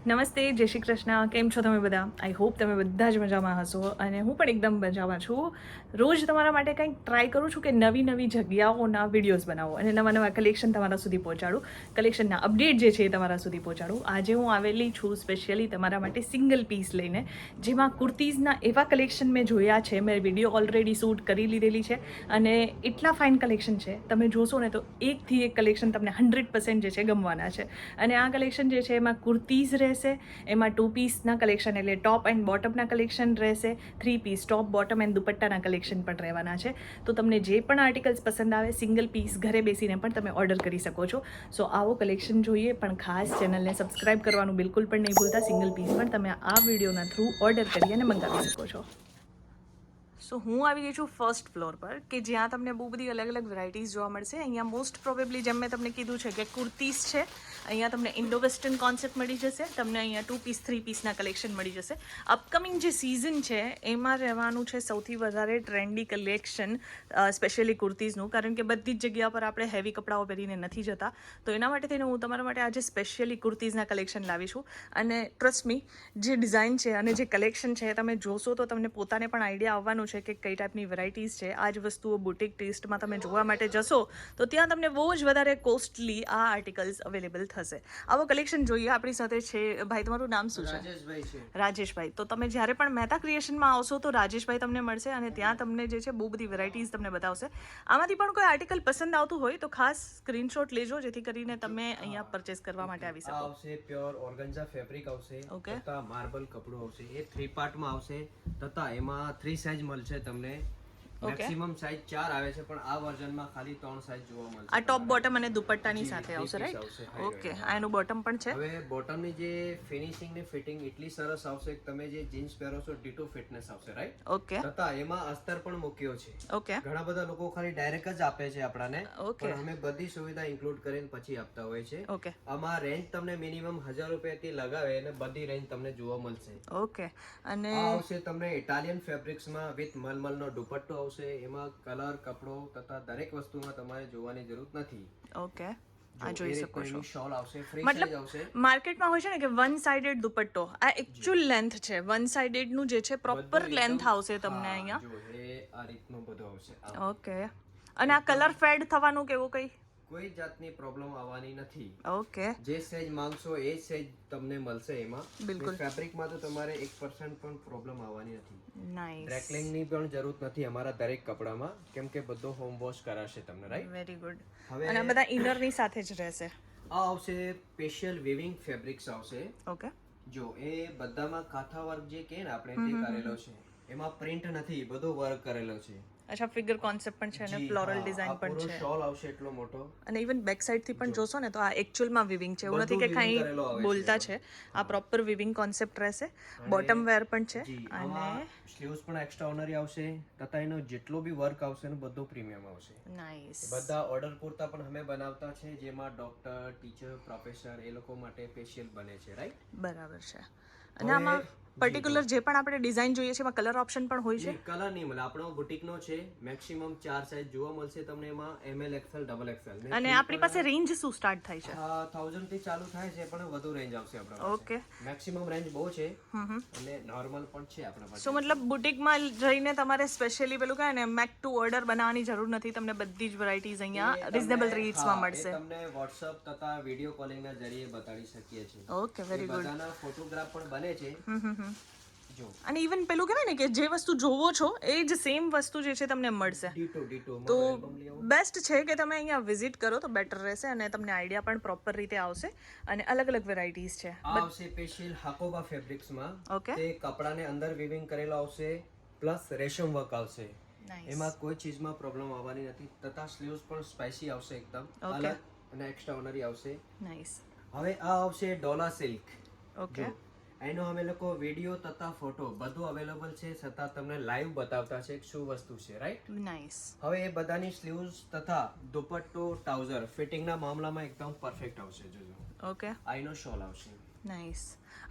નમસ્તે, જય શ્રી કૃષ્ણ. કેમ છો તમે બધા? આઈ હોપ તમે બધા જ મજામાં હશો અને હું પણ એકદમ મજામાં છું. રોજ તમારા માટે કંઈક ટ્રાય કરું છું કે નવી નવી જગ્યાઓના વિડીયોઝ બનાવો અને નવા નવા કલેક્શન તમારા સુધી પહોંચાડું, કલેક્શનના અપડેટ જે છે એ તમારા સુધી પહોંચાડું. આજે હું આવેલી છું સ્પેશિયલી તમારા માટે સિંગલ પીસ લઈને, જેમાં કુર્તીઝના એવા કલેક્શન મેં જોયા છે, મેં વિડીયો ઓલરેડી શૂટ કરી લીધેલી છે અને એટલા ફાઇન કલેક્શન છે, તમે જોશો ને તો એકથી એક કલેક્શન તમને 100% જે છે ગમવાના છે. અને આ કલેક્શન જે છે એમાં કુર્તીઝ રહેશે, એમાં 2 પીસના કલેક્શન એટલે ટોપ એન્ડ બોટમના કલેક્શન રહેશે, 3 પીસ ટોપ બોટમ એન્ડ દુપટ્ટાના કલેક્શન પણ રહેવાના છે. તો તમને જે પણ આર્ટિકલ્સ પસંદ આવે, સિંગલ પીસ ઘરે બેસીને પણ તમે ઓર્ડર કરી શકો છો. સો આવો કલેક્શન જોઈએ, પણ ખાસ ચેનલને સબસ્ક્રાઇબ કરવાનું બિલકુલ પણ નહીં ભૂલતા. સિંગલ પીસ પણ તમે આ વિડીયોના થ્રુ ઓર્ડર કરી અને મંગાવી શકો છો. સો હું આવી ગઈ છું ફર્સ્ટ ફ્લોર પર, કે જ્યાં તમને બહુ બધી અલગ અલગ વેરાયટીઝ જોવા મળશે. અહીંયા મોસ્ટ પ્રોબેબલી જેમ મેં તમને કીધું છે કે કુર્તીઝ છે, અહીંયા તમને ઇન્ડો વેસ્ટર્ન કોન્સેપ્ટ મળી જશે, તમને અહીંયા 2 પીસ 3 પીસના કલેક્શન મળી જશે. અપકમિંગ જે સિઝન છે એમાં રહેવાનું છે સૌથી વધારે ટ્રેન્ડી કલેક્શન, સ્પેશિયલી કુર્તીઝનું, કારણ કે બધી જ જગ્યા પર આપણે હેવી કપડાઓ પહેરીને નથી જતા. તો એના માટે થઈને હું તમારા માટે આજે સ્પેશિયલી કુર્તીઝના કલેક્શન લાવી છું. અને ટ્રસ્ટ મી, જે ડિઝાઇન છે અને જે કલેક્શન છે તમે જોશો તો તમને પોતાને પણ આઈડિયા આવવાનું છે કે કઈ ટાઈપની વેરાયટીઝ છે. આ જ વસ્તુઓ બુટિક ટેસ્ટમાં તમે જોવા માટે જશો તો ત્યાં તમને બહુ જ વધારે કોસ્ટલી આ આર્ટિકલ્સ અવેલેબલ થશે. આવો કલેક્શન જોઈએ. આપણી સાથે છે ભાઈ, તમારું નામ શું છે? રાજેશભાઈ છે. રાજેશભાઈ. તો તમે જ્યારે પણ મહેતા ક્રિએશનમાં આવશો તો રાજેશભાઈ તમને મળશે અને ત્યાં તમને જે છે બહુ બધી વેરાયટીઝ તમને બતાવશે. આમાંથી પણ કોઈ આર્ટિકલ પસંદ આવતું હોય તો ખાસ સ્ક્રીનશોટ લેજો, જેથી કરીને તમે અહીંયા પરચેસ કરવા માટે આવી શકો. આવશે પ્યોર ઓર્ગન્ઝા ફેબ્રિક આવશે, Okay. તથા માર્બલ કપડું આવશે. એ 3 પાર્ટમાં આવશે, તથા એમાં 3 સાઇઝ મળશે તમને. Okay. મેક્સિમમ સાઇઝ 4 આવે છે, પણ આ વર્ઝનમાં ખાલી 3 સાઇઝ જોવા મળશે. આ ટોપ બોટમ અને દુપટ્ટાની જી, સાથે three આવશે, piece રાઈટ? આવશે, high ઓકે, rise. આ એનું બોટમ પણ છે. હવે બોટમની જે ફિનિશિંગ ને ફિટિંગ એટલી સરસ આવશે કે તમે જે જીન્સ પહેરો છો ડીટો ફિટનેસ આવશે, રાઈટ? ઓકે. તથા એમાં અસ્તર પણ મૂક્યો છે. ઓકે. ઘણા બધા લોકો ખાલી ડાયરેક્ટ જ આપે છે આપણાને, Okay. પણ અમે બધી સુવિધા ઇન્ક્લુડ કરીને પછી આપતા હોય છે. ઓકે. આમાં રેન્જ તમને મિનિમમ 1000 રૂપિયાથી લગાવે અને બધી રેન્જ તમને જોવા મળશે. ઓકે. અને આ આવશે તમને ઇટાલિયન ફેબ્રિક્સમાં વિથ મલમલનો દુપટ્ટો આવશે. એમાં કલર, કપડો તથા દરેક વસ્તુમાં તમારે જોવાની જરૂર નથી. ઓકે, જો, આ જોઈ એ શકો રીતનો છો. એની શોલ આવશે, ફ્રી સાઈઝ આવશે. મતલબ માર્કેટમાં હોય છે ને કે વન સાઇડેડ દુપટ્ટો, આ એકચ્યુઅલ લેન્થ છે. વન સાઇડેડ નું જે છે પ્રોપર બધું લેન્થ એકદમ- આવશે તમને હા, અહીંયા. જો એ આ રીતનું બધું આવશે. ઓકે. અને આ કલર ફેડ થવાનું કે એવું કંઈ? કોઈ જાતની પ્રોબ્લેમ આવવાની નથી. ઓકે. જે સાઈઝ માંગશો એ સાઈઝ તમને મળશે એમાં. બિલકુલ. ફેબ્રિકમાં તો તમારે 1% પણ પ્રોબ્લેમ આવવાની નથી. નાઇસ. ડ્રેકલિંગની પણ જરૂર નથી અમારા દરેક કપડામાં, કેમ કે બધો હોમ વોશ કરાશે તમને, રાઈટ? Very good. હવે- અને આ બધા ઇનરની સાથે જ રહેશે. આ આવશે સ્પેશિયલ વિવિંગ ફેબ્રિક્સ આવશે. ઓકે. જો એ બધામાં કાંથા વર્ક જે કે ને આપણે તે કરેલો છે. એમાં પ્રિન્ટ નથી, બધો વર્ક કરેલો છે. અચ્છા, ફિગર કોન્સેપ્ટ પણ છે અને જી, ફ્લોરલ હા, ડિઝાઇન આ પણ પૂરો છે. શોલ આવશે એટલો મોટો. અને ઇવન બેક સાઈડ થી પણ જોશો ને તો આ એકચ્યુઅલમાં વિવિંગ છે, એવું નથી કે બધું weaving કંઈ કરેલો આવે છે બોલતા એમાં. છે. આ પ્રોપર વિવિંગ કોન્સેપ્ટ રહેશે. અને- બોટમ વેર પણ છે. જી, અને આમાં સ્લીવ્સ પણ એક્સ્ટ્રાઓર્ડિનરી આવશે, તથા એનો જેટલો બી વર્ક આવશે ને બધો પ્રીમિયમ આવશે. નાઇસ. બધા ઓર્ડર પૂરતા પણ અમે બનાવતા છે, જેમાં ડોક્ટર, ટીચર, પ્રોફેસર એ લોકો માટે સ્પેશિયલ બને છે, રાઈટ? બરાબર છે. અને હવે- આમાં જી, પર્ટિક્યુલર જે પણ આપણે ડિઝાઇન જોઈએ છે એમાં કલર ઓપ્શન પણ હોય છે. કલર નહીં મળે, આપણો બુટીકનો છે. મેક્સિમમ 4 સાઇઝ જોવા મળશે તમને એમાં, ML, XL, XXL. અને આપણી પાસે રેન્જ શું સ્ટાર્ટ થાય છે? 1000 થી ચાલુ થાય છે, પણ વધુ રેન્જ આવશે આપણા પાસે. ઓકે. મેક્સિમમ રેન્જ બહુ છે અને નોર્મલ પણ છે આપણા પાસે. સો મતલબ બુટિકમાં જઈને તમારે સ્પેશિયલી પેલું કહે ને મેક ટુ ઓર્ડર બનાવવાની જરૂર નથી. તમને બધી જ વેરાયટીઝ એ અહીંયા તમને- રિઝનેબલ રેટ્સમાં હા, મળશે. એ તમને WhatsApp તથા વિડિયો કોલિંગના જરીએ બતાડી શકીએ છીએ. Okay, very good. બધાના ફોટોગ્રાફ પણ બને છે. જો અને ઇવન પેલું કહેવાય ને કે જે વસ્તુ જોવો છો એ જ સેમ વસ્તુ જે છે તમને મળશે. ડીટો તો મારો એલ્બમ લઈ આવો. બેસ્ટ છે કે તમે અહીંયા વિઝિટ કરો તો બેટર રહેશે અને તમને આઈડિયા પણ પ્રોપર રીતે આવશે. અને અલગ અલગ વેરાયટીઝ છે. આ આવશે સ્પેશિયલ હાકોબા ફેબ્રિક્સમાં. Okay. તે કપડાને અંદર વિવિંગ કરેલો આવશે, પ્લસ રેશમ વર્ક આવશે. Nice. એમાં કોઈ ચીજમાં પ્રોબ્લેમ આવવાની નથી, તથા સ્લીવ્સ પણ સ્પાઇસી આવશે એકદમ Okay. અલગ અને એક્સ્ટ્રાઓર્ડિનરી આવશે. નાઇસ. હવે આ આવશે ડોલા સિલ્ક. ઓકે. એનો અમે લોકો વિડીયો તથા ફોટો બધું અવેલેબલ છે, છતાં તમને લાઈવ બતાવતા છે કે શું વસ્તુ છે, રાઈટ? નાઇસ. હવે એ બધાની સ્લીવ્સ તથા દુપટ્ટો, ટ્રાઉઝર ફિટિંગના મામલામાં એકદમ પરફેક્ટ આવશે. જોજો, ઓકે. આઈનો શોલ આવશે. નાઇસ.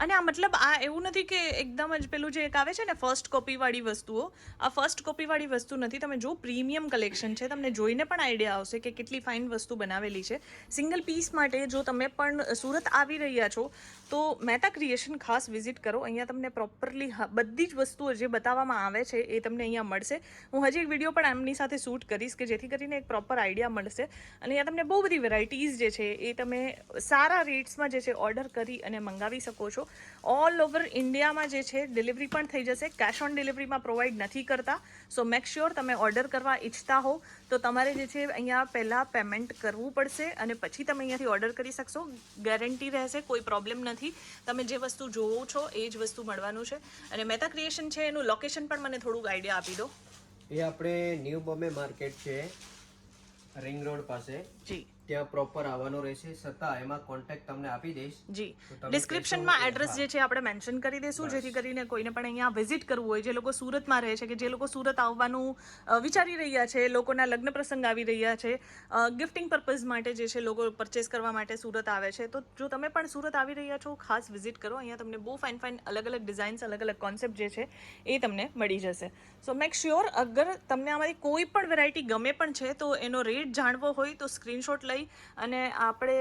અને આ મતલબ આ એવું નથી કે એકદમ જ પેલું જે એક આવે છે ને ફર્સ્ટ કોપીવાળી વસ્તુઓ, આ ફર્સ્ટ કોપીવાળી વસ્તુ નથી. તમે જો પ્રીમિયમ કલેક્શન છે, તમને જોઈને પણ આઈડિયા આવશે કે કેટલી ફાઇન વસ્તુ બનાવેલી છે. સિંગલ પીસ માટે જો તમે પણ સુરત આવી રહ્યા છો તો મહેતા ક્રિએશન ખાસ વિઝિટ કરો. અહીંયા તમને પ્રોપરલી બધી જ વસ્તુઓ જે બતાવવામાં આવે છે એ તમને અહીંયા મળશે. હું હજી એક વિડીયો પણ એમની સાથે શૂટ કરીશ કે જેથી કરીને એક પ્રોપર આઈડિયા મળશે. અને અહીંયા તમને બહુ બધી વેરાયટીઝ જે છે એ તમે સારા રેટ્સમાં જે છે ઓર્ડર કરી અને મંગાવી શકો છો. ઓલ ઓવર ઇન્ડિયામાં જે છે ડિલિવરી પણ થઈ જશે. કેશ ઓન ડિલિવરીમાં પ્રોવાઈડ નથી કરતા. સો મેક શ્યોર તમે ઓર્ડર કરવા ઈચ્છતા હો તો તમારે જે છે અહીંયા પહેલાં પેમેન્ટ કરવું પડશે અને પછી તમે અહીંયાથી ઓર્ડર કરી શકશો. ગેરંટી રહેશે, કોઈ પ્રોબ્લેમ નથી. તમે જે વસ્તુ જોવો છો એ જ વસ્તુ મળવાનું છે. અને મહેતા ક્રિએશન છે એનું લોકેશન પણ મને થોડુંક આઈડિયા આપી દો. એ આપણે ન્યૂ બોમ્બે માર્કેટ છે, રિંગ રોડ પાસે. જી ત્યાં પ્રોપર આવવાનું રહેશે. છતાં એમાં કોન્ટેક્ટ તમને આપી દઈશ. જી તો તમે ડિસ્ક્રિપ્શનમાં કહેશો, એડ્રેસ જે છે આપણે મેન્શન કરી દઈશું જેથી કરીને કોઈને પણ અહીંયા વિઝિટ કરવું હોય, જે લોકો સુરતમાં રહે છે કે જે લોકો સુરત આવવાનું વિચારી રહ્યા છે, લોકોના લગ્ન પ્રસંગ આવી રહ્યા છે, ગિફ્ટિંગ પર્પઝ માટે જે છે લોકો પરચેસ કરવા માટે સુરત આવે છે, તો જો તમે પણ સુરત આવી રહ્યા છો ખાસ વિઝિટ કરો. અહીંયા તમને બહુ ફાઇન ફાઇન અલગ અલગ ડિઝાઇન્સ, અલગ અલગ કોન્સેપ્ટ જે છે એ તમને મળી જશે. સો મેક શ્યોર અગર તમને આમાંથી કોઈ પણ વેરાયટી ગમે પણ છે તો એનો રેટ જાણવો હોય તો સ્ક્રીનશોટ લઈ અને આપણે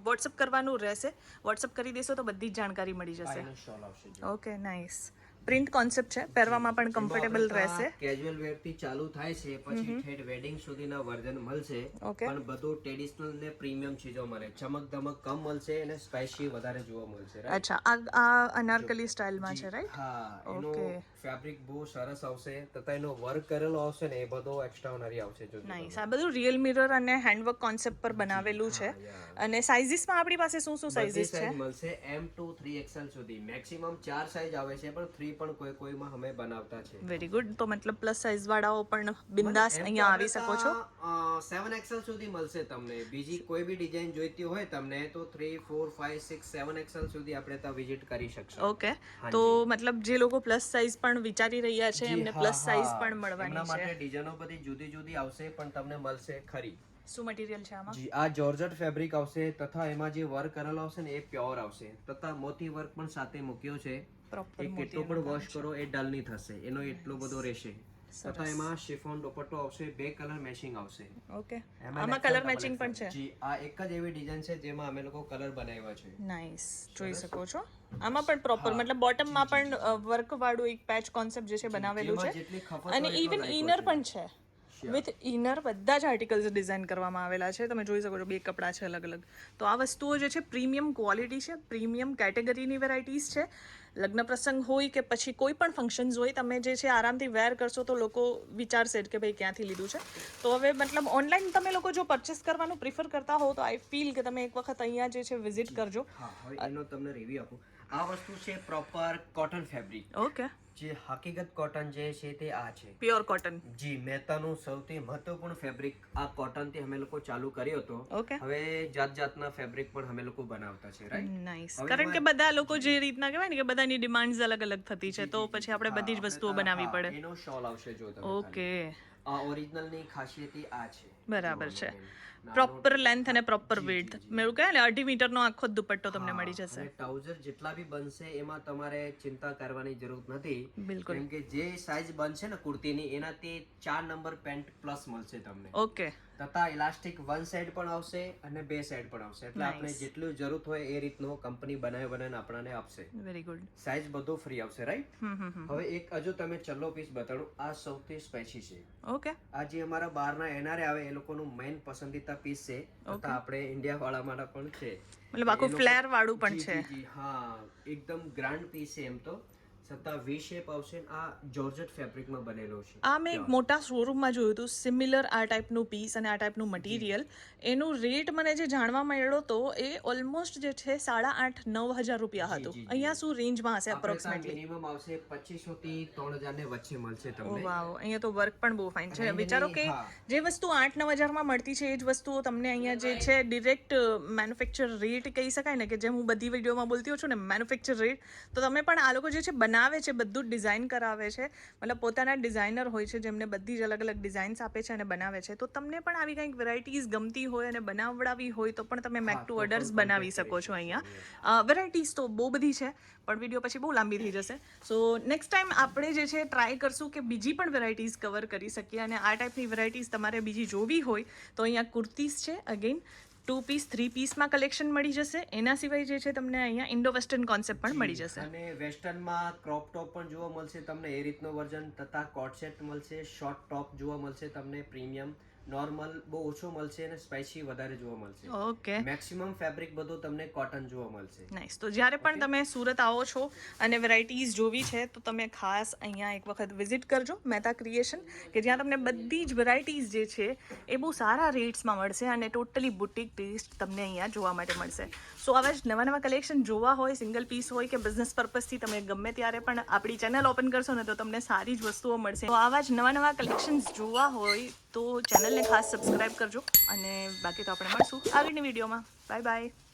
વોટ્સઅપ કરવાનું રહેશે. વોટ્સઅપ કરી દેશો તો બધી જ જાણકારી મળી જશે. ફાઇનલ શોલ આવશે. Okay nice. પ્રિન્ટ કોન્સેપ્ટ છે, પહેરવામાં પણ કમ્ફર્ટેબલ રહેશે. કેઝ્યુઅલ વેર થી ચાલુ થાય છે, પછી ઠેઠ વેડિંગ સુધીના વર્ઝન મળશે. ઓકે. પણ બધું ટ્રેડિશનલ ને પ્રીમિયમ ચીજો મળે. ચમક ધમક કમ મળશે અને સ્પાઇસી વધારે જોવા મળશે. right? અચ્છા, આ અનારકલી સ્ટાઇલમાં છે, રાઈટ? હા, એનો Okay. ફેબ્રિક બહુ સરસ આવશે, તથા એનો વર્ક કરેલો આવશે ને એ બધો એક્સ્ટ્રાઓર્ડિનરી આવશે. જો નાઇસ. આ બધું રિયલ મિરર અને હેન્ડવર્ક કોન્સેપ્ટ પર બનાવેલું છે. અને સાઇઝીસમાં આપણી પાસે શું શું સાઇઝીસ છે? મળશે M to 3XL સુધી. મેક્સિમમ 4 સાઇઝ આવે છે, પણ 3 પણ કોઈ કોઈમાં અમે બનાવતા છે. Very good. તો મતલબ પ્લસ સાઇઝ વાળાઓ પણ બિંદાસ અહીંયા આવી શકો છો. 7XL સુધી મળશે તમને. બીજી કોઈ બી ડિઝાઇન જોઈતી હોય તમને તો 3, 4, 5, 6, 7XL સુધી આપણે ત્યાં વિઝિટ કરી શકશો. ઓકે. તો મતલબ જે લોકો પ્લસ સાઇઝ પણ વિચારી રહ્યા છે એમને પ્લસ સાઇઝ પણ મળવાની એમના છે. માટે ડિઝાઇનો બધી જુદી જુદી આવશે, પણ તમને મળશે ખરી. શું મટીરિયલ છે આમાં? જી, આ જોર્જટ ફેબ્રિક આવશે, તથા એમાં જે વર્ક કરેલો આવશે ને એ પ્યોર આવશે, તથા મોતી વર્ક પણ સાથે મૂક્યો છે. પ્રોપર એ કેટલો પણ વોશ કરો એ ડલ નહીં થશે, એનો એટલો બધો રહેશે. તથા એમાં શિફોન દુપટ્ટો આવશે, 2 કલર મેચિંગ આવશે. ઓકે. એમાં આમાં કલર મેચિંગ પણ છે. જી, આ એક જ એવી ડિઝાઇન છે જેમાં અમે લોકો કલર બનાવ્યા છે. નાઇસ. જોઈ શકો છો આમાં પણ પ્રોપર મતલબ બોટમમાં પણ વર્ક વાળું એક પેચ કોન્સેપ્ટ જે છે બનાવેલું જેમાં છે. જેટલી ખપત અને હોય એટલો ઇવન રાખ્યો ઇનર છે. પણ છે. વિથ ઇનર બધા જ આર્ટિકલ્સ ડિઝાઇન કરવામાં આવેલા છે. તમે જોઈ શકો છો 2 કપડાં છે અલગ અલગ. તો આ વસ્તુઓ જે છે પ્રીમિયમ ક્વોલિટી છે, પ્રીમિયમ કેટેગરીની વેરાયટીઝ છે. લગ્ન પ્રસંગ હોય કે પછી કોઈ પણ ફંક્શન્સ હોય, તમે જે છે આરામથી વેર કરશો તો લોકો વિચારશે કે ભાઈ ક્યાંથી લીધું છે. તો હવે મતલબ ઓનલાઈન તમે લોકો જો પરચેસ કરવાનું પ્રિફર કરતા હો તો આઈ ફીલ કે તમે એક વખત અહીંયા જે છે વિઝિટ કરજો. હા, હવે એનો તમને રિવ્યુ આપું. આ વસ્તુ છે પ્રોપર કોટન ફેબ્રિક. ઓકે. જે હકીકત કોટન જે છે તે આ છે. Pure cotton. જી, મહેતાનું સૌથી મહત્વપૂર્ણ ફેબ્રિક આ કોટન થી અમે લોકો ચાલુ કર્યો હતો. ઓકે. હવે જાત જાતના ફેબ્રિક પણ અમે લોકો બનાવતા છે, રાઈટ? નાઇસ. કારણ કે બધા લોકો જે રીતના કહેવાય ને કે બધાની ડિમાન્ડ્સ અલગ અલગ થતી છે, તો પછી આપણે બધી જ વસ્તુઓ બનાવવી પડે. એનો શોલ આવશે જો તમે. ઓકે. આ ઓરિજિનલ ની ખાસિયત આ છે. બરાબર છે. પ્રોપર લેન્થ અને પ્રોપર વિડ્થ. મેં એવું કહે ને 2.5 મીટરનો આખો જ દુપટ્ટો તમને મળી જશે. અને ટ્રાઉઝર જેટલા બી બનશે એમાં તમારે ચિંતા કરવાની જરૂર નથી. બિલકુલ. કેમ કે જે સાઈઝ બનશે ને કુર્તીની એનાથી 4 નંબર પેન્ટ પ્લસ મળશે તમને. ઓકે. તથા ઇલાસ્ટિક 1 સાઈડ પણ આવશે અને 2 સાઈડ પણ આવશે. એટલે આપણે જેટલું જરૂર હોય એ રીતનો કંપની બનાવીને આપણને આપશે. Very good. સાઈઝ બધું ફ્રી આવશે, રાઈટ? હવે એક હજુ તમે ચલ્લો પીસ બતાડું. આ સૌથી સ્પેશી છે. ઓકે. આ જે અમારા બહારના એનઆરએ આવે એ લોકોનું મેઇન પસંદીદા પીસ છે. તથા આપણે ઇન્ડિયા વાળા માટે પણ છે. મતલબ આખું ફ્લેર વાળું પણ છે. જી, હા, એકદમ ગ્રાન્ડ પીસ છે એમ તો. છતાં વી શેપ આવશે. આ જોર્જેટ ફેબ્રિકમાં બનેલો છે. આ મેં એક મોટા શોરૂમમાં જોયું હતું સિમિલર આ ટાઈપનું પીસ અને આ ટાઈપનું મટીરિયલ. એનું રેટ મને જે જાણવા મળ્યો તો એ ઓલમોસ્ટ જે છે 8,500-9,000 રૂપિયા હતું. અહીંયા શું રેન્જમાં હશે એપ્રોક્સિમેટલી? મિનિમમ આવશે 2,500 થી 3,000 ને વચ્ચે મળશે તમને. વાવ. અહીંયા તો વર્ક પણ બહુ ફાઇન છે. વિચારો કે જે વસ્તુ 8-9,000 માં મળતી છે એ જ વસ્તુઓ તમને અહીંયા જે છે ડિરેક્ટ મેન્યુફેક્ચર રેટ કહી શકાય ને, કે જેમ હું બધી વિડીયોમાં બોલતી હોઉં છું ને મેન્યુફેક્ચર રેટ, તો તમે પણ આ લોકો જે છે બનાવે છે, બધું જ ડિઝાઇન કરાવે છે, મતલબ પોતાના ડિઝાઇનર હોય છે જેમને બધી જ અલગ અલગ ડિઝાઇન્સ આપે છે અને બનાવે છે. તો તમને પણ આવી કંઈક વેરાયટીઝ ગમતી હોય અને બનાવડાવી હોય તો પણ તમે મેક ટુ ઓર્ડર્સ બનાવી શકો છો અહીંયા. વેરાયટીઝ તો બહુ બધી છે પણ વિડીયો પછી બહુ લાંબી થઈ જશે. સો નેક્સ્ટ ટાઈમ આપણે જે છે ટ્રાય કરશું કે બીજી પણ વેરાયટીઝ કવર કરી શકીએ. અને આ ટાઈપની વેરાયટીઝ તમારે બીજી જોવી હોય તો અહીંયા કુર્તીઝ છે, અગેન 2 પીસ 3 પીસમાં કલેક્શન મળી જશે. એના સિવાય જે છે તમને અહીંયા ઇન્ડો વેસ્ટર્ન કોન્સેપ્ટ પણ મળી જશે. અને વેસ્ટર્નમાં ક્રોપ ટોપ પણ જોવા મળશે તમને એ રીતનો વર્ઝન, તથા કોટ સેટ મળશે, શોર્ટ ટોપ જોવા મળશે તમને, પ્રીમિયમ, નોર્મલ બહુ ઓછો મળશે અને સ્પાઇસી વધારે જોવા મળશે. ઓકે, મેક્સિમમ ફેબ્રિક બધું તમને કોટન જોવા મળશે. નાઇસ. તો જ્યારે પણ તમે સુરત આવો છો અને વેરાયટીઝ જોવી છે તો તમે ખાસ અહીંયા એક વખત વિઝિટ કરજો મહેતા ક્રિએશન, કે જ્યાં તમને બધી જ વેરાયટીઝ જે છે એ બહુ સારા રેટ્સમાં મળશે અને ટોટલી બુટિક ટેસ્ટ તમને અહીંયા જોવા માટે મળશે. સો આવા જ નવા નવા કલેક્શન જોવા હોય, સિંગલ પીસ હોય કે બિઝનેસ પર્પઝથી તમે ગમે ત્યારે પણ આપણી ચેનલ ઓપન કરશો ને તો તમને સારી જ વસ્તુઓ મળશે. તો આવા જ નવા નવા કલેક્શન્સ જોવા હોય તો ચેનલને ખાસ સબસ્ક્રાઈબ કરજો અને બાકી તો આપણે મળશું આગળની વિડીયોમાં. Bye bye.